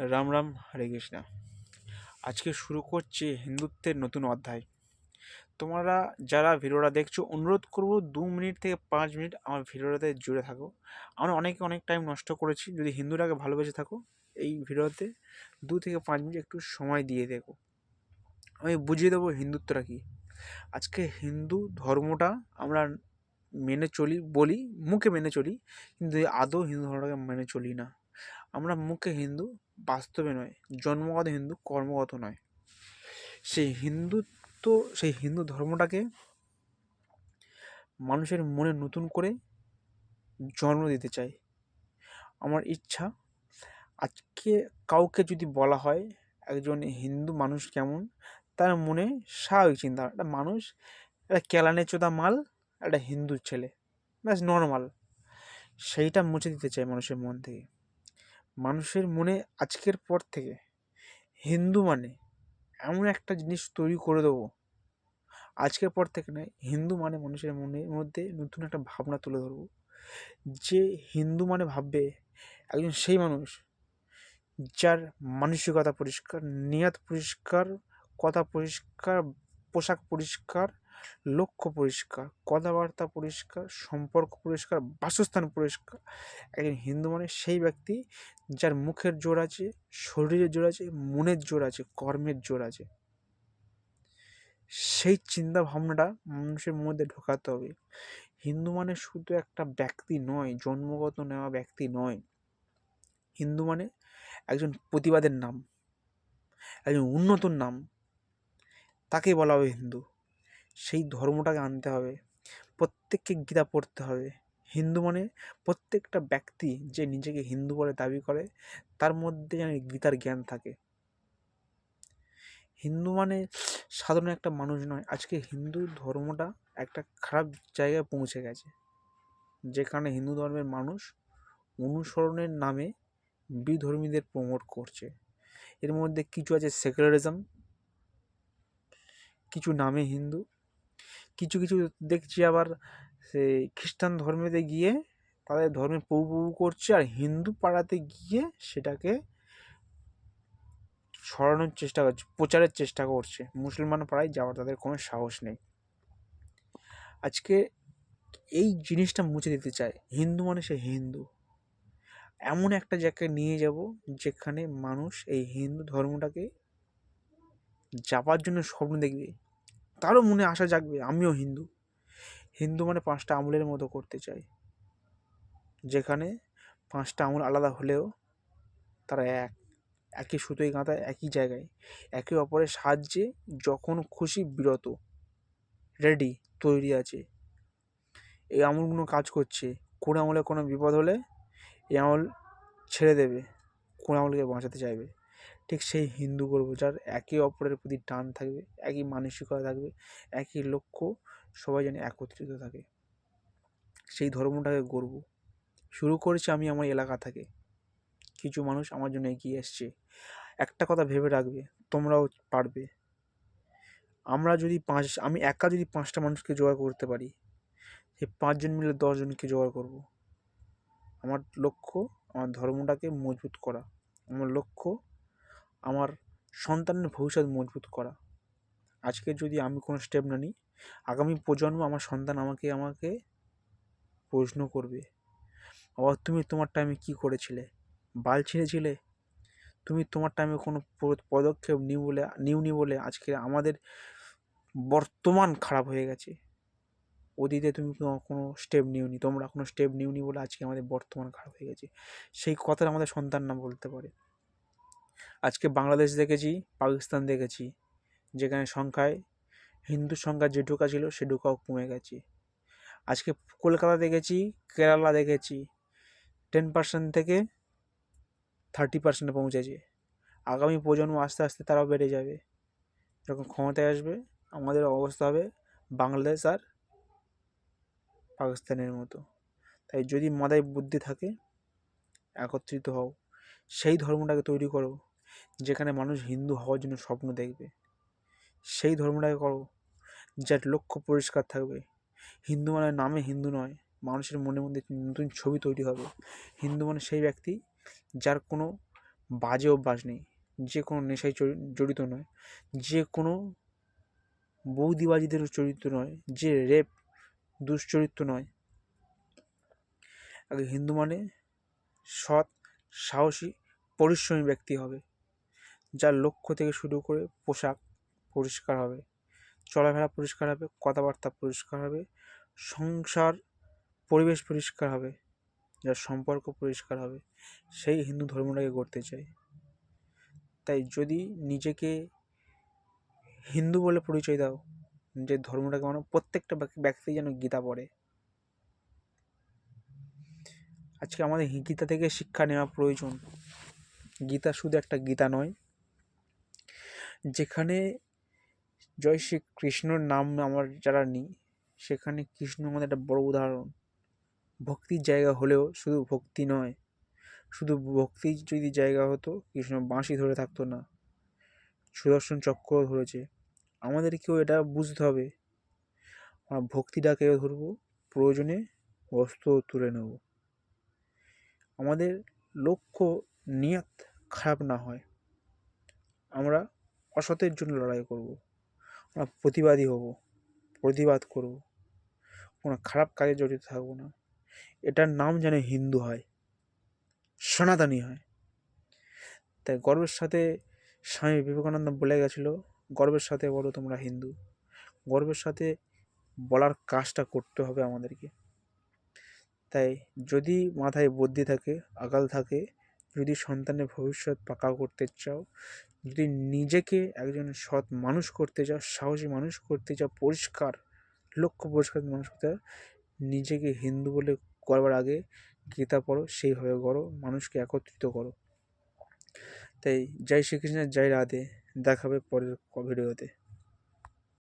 রাম রাম, হরে কৃষ্ণা। আজকে শুরু করছি হিন্দুত্বের নতুন অধ্যায়। তোমরা যারা ভিডিওটা দেখছো, অনুরোধ করবো 2 মিনিট থেকে 5 মিনিট আমার ভিডিওটাতে জুড়ে থাকো। আমরা অনেকে অনেক টাইম নষ্ট করেছি। যদি হিন্দুটাকে ভালোবেসে থাকো, এই ভিডিওতে 2 থেকে 5 মিনিট একটু সময় দিয়ে দেখো। আমি বুঝিয়ে দেবো হিন্দুত্বটা কী। আজকে হিন্দু ধর্মটা আমরা মেনে চলি, বলি মুখে মেনে চলি, কিন্তু আদৌ হিন্দু ধর্মটাকে মেনে চলি না। আমরা মুখে হিন্দু, বাস্তবে নয়। জন্মগত হিন্দু, কর্মগত নয়। সেই হিন্দু ধর্মটাকে মানুষের মনে নতুন করে জন্ম দিতে চাই। আমার ইচ্ছা, আজকে কাউকে যদি বলা হয় একজন হিন্দু মানুষ কেমন, তার মনে স্বাভাবিক চিন্তা, একটা মানুষ, একটা কেলানে চোদা মাল, একটা হিন্দু ছেলে, ব্যাস নর্মাল, সেইটা মুছে দিতে চাই মানুষের মন থেকে। মানুষের মনে আজকের পর থেকে হিন্দু মানে এমন একটা জিনিস তৈরি করে দেবো, আজকের পর থেকে নয়, হিন্দু মানে মানুষের মনের মধ্যে নতুন একটা ভাবনা তুলে ধরবো। যে হিন্দু মানে ভাববে একজন সেই মানুষ যার মানসিকতা পরিষ্কার, নিয়ত পরিষ্কার, কথা পরিষ্কার, পোশাক পরিষ্কার, লক্ষ্য পরিষ্কার, কথাবার্তা পরিষ্কার, সম্পর্ক পরিষ্কার, বাসস্থান পরিষ্কার। একজন হিন্দু মানে সেই ব্যক্তি যার মুখের জোর আছে, শরীরের জোর আছে, মনের জোর আছে, কর্মের জোর আছে। সেই চিন্তা ভাবনাটা মানুষের মধ্যে ঢোকাতে হবে। হিন্দু মানে শুধু একটা ব্যক্তি নয়, জন্মগত নেওয়া ব্যক্তি নয়। হিন্দু মানে একজন প্রতিবাদের নাম, একজন উন্নতর নাম, তাকেই বলা হবে হিন্দু। সেই ধর্মটাকে আনতে হবে, প্রত্যেককে গীতা পড়তে হবে। হিন্দু মানে প্রত্যেকটা ব্যক্তি যে নিজেকে হিন্দু বলে দাবি করে, তার মধ্যে যেন গীতার জ্ঞান থাকে। হিন্দু মানে সাধারণ একটা মানুষ নয়। আজকে হিন্দু ধর্মটা একটা খারাপ জায়গায় পৌঁছে গেছে, যেখানে হিন্দু ধর্মের মানুষ অনুসরণের নামে বিধর্মীদের প্রমোট করছে। এর মধ্যে কিছু আছে সেকুলারিজম, কিছু নামে হিন্দু, কিছু কিছু দেখছি আবার সেই খ্রিস্টান ধর্মেতে গিয়ে তাদের ধর্মে প্রভু করছে, আর হিন্দু পাড়াতে গিয়ে সেটাকে ছড়ানোর চেষ্টা করছে, প্রচারের চেষ্টা করছে। মুসলমান পাড়ায় যাওয়ার তাদের কোনো সাহস নেই। আজকে এই জিনিসটা মুছে দিতে চায়। হিন্দু মানে সে হিন্দু, এমন একটা জায়গায় নিয়ে যাব যেখানে মানুষ এই হিন্দু ধর্মটাকে যাবার জন্য স্বপ্ন দেখবে, তারও মনে আশা জাগবে আমিও হিন্দু। হিন্দু মানে 5টা আঙুলের মতো করতে চাই, যেখানে 5টা আঙুল আলাদা হলেও তারা একই সুতোয় গাঁথা, একই জায়গায়, একে অপরের সাহায্যে যখন খুশি বিরত, রেডি, তৈরি আছে। এই আঙুলগুলো কাজ করছে, কোন আঙুলে কোনো বিপদ হলে এই আঙুল ছেড়ে দেবে, কোন আঙুলকে বাঁচাতে চাইবে। ঠিক সেই হিন্দু করবো, যার একে অপরের প্রতি টান থাকবে, একই মানসিকতা থাকবে, একই লক্ষ্য, সবাই যেন একত্রিত থাকে। সেই ধর্মটাকে গড়ব। শুরু করেছি আমি আমার এলাকা থেকে। কিছু মানুষ আমার জন্য এগিয়ে এসছে। একটা কথা ভেবে রাখবে, তোমরাও পারবে। আমি একা যদি 5টা মানুষকে জোগাড় করতে পারি, সেই 5জন মিলে 10জনকে জোগাড় করব। আমার লক্ষ্য আমার ধর্মটাকে মজবুত করা, আমার লক্ষ্য আমার সন্তানের ভবিষ্যৎ মজবুত করা। আজকে যদি আমি কোনো স্টেপ না নিই, আগামী প্রজন্ম, আমার সন্তান আমাকে প্রশ্ন করবে, আবার তুমি তোমার টাইমে কী করেছিলে, বাল ছিঁড়েছিলে, তুমি তোমার টাইমে কোনো পদক্ষেপ নিওনি বলে আজকে আমাদের বর্তমান খারাপ হয়ে গেছে। অতীতে তুমি কোনো স্টেপ নিওনি, তোমরা কোনো স্টেপ নিওনি বলে আজকে আমাদের বর্তমান খারাপ হয়ে গেছে। সেই কথাটা আমাদের সন্তান না বলতে পারে। আজকে বাংলাদেশ দেখেছি, পাকিস্তান দেখেছি, যেখানে সংখ্যায় হিন্দুর সংখ্যা যেটুকা ছিল সেটুকাও কমে গেছে। আজকে কলকাতা দেখেছি, কেরালা দেখেছি, 10% থেকে 30% পৌঁছেছে। আগামী প্রজন্ম আস্তে আস্তে তারাও বেড়ে যাবে। যখন ক্ষমতায় আসবে, আমাদের অবস্থা হবে বাংলাদেশ আর পাকিস্তানের মতো। তাই যদি মাথায় বুদ্ধি থাকে, একত্রিত হও, সেই ধর্মটাকে তৈরি করো যেখানে মানুষ হিন্দু হওয়ার জন্য স্বপ্ন দেখবে। সেই ধর্মটাকে করো যার লক্ষ্য পরিষ্কার থাকবে। হিন্দু মানে নামে হিন্দু নয়, মানুষের মনের মধ্যে নতুন ছবি তৈরি হবে। হিন্দু মানে সেই ব্যক্তি যার কোনো বাজে অভ্যাস নেই, যে কোনো নেশায় জড়িত নয়, যে কোনো বৌদিবাজিদের চরিত্র নয়, যে রেপ দুশ্চরিত্র নয়। আগে হিন্দু মানে সৎ, সাহসী, পরিশ্রমী ব্যক্তি হবে, যার লক্ষ্য থেকে শুরু করে পোশাক পরিষ্কার হবে, চলাফেরা পরিষ্কার হবে, কথাবার্তা পরিষ্কার হবে, সংসার পরিবেশ পরিষ্কার হবে, যার সম্পর্ক পরিষ্কার হবে, সেই হিন্দু ধর্মটাকে গড়তে চাই। তাই যদি নিজেকে হিন্দু বলে পরিচয় দাও, নিজের ধর্মটাকে মানে প্রত্যেকটা ব্যক্তি যেন গীতা পড়ে। আজকে আমাদের গীতা থেকে শিক্ষা নেওয়া প্রয়োজন। গীতা শুধু একটা গীতা নয়, যেখানে জয় শ্রী কৃষ্ণর নাম আমরা যারা নিই, সেখানে কৃষ্ণ আমাদের একটা বড় উদাহরণ। ভক্তির জায়গা হলেও শুধু ভক্তি নয়, শুধু ভক্তি যদি জায়গা হতো, কৃষ্ণ বাঁশি ধরে থাকতো না, সুদর্শন চক্র ধরেছে। আমাদেরকেও এটা বুঝতে হবে, আমরা ভক্তিটাকেও ধরবো, প্রয়োজনে অস্ত্র তুলে নেব। আমাদের লক্ষ্য নিয়ত খারাপ না হয়, আমরা অসতের জন্য লড়াই করব, আমরা প্রতিবাদী হব, প্রতিবাদ করব, কোনো খারাপ কাজে জড়িত থাকবো না। এটার নাম যেন হিন্দু হয়, সনাতনী হয়। তাই গর্বের সাথে স্বামী বিবেকানন্দ বলে গেছিল, গর্বের সাথে বলো তোমরা হিন্দু। গর্বের সাথে বলার কাজটা করতে হবে আমাদেরকে। তাই যদি মাথায় বুদ্ধি থাকে, আকাল থাকে, যদি সন্তানের ভবিষ্যৎ পাকা করতে চাও, যদি নিজেকে একজন সৎ মানুষ করতে চাও, সাহসী মানুষ করতে চাও, পরিষ্কার লক্ষ্য পরিষ্কার মানুষ করতে চাও, নিজেকে হিন্দু বলে করবার আগে গীতা পড়ো, সেইভাবে করো, মানুষকে একত্রিত করো। তাই জয় শ্রীকৃষ্ণের জয় রাধে, দেখাবে পরের ভিডিওতে।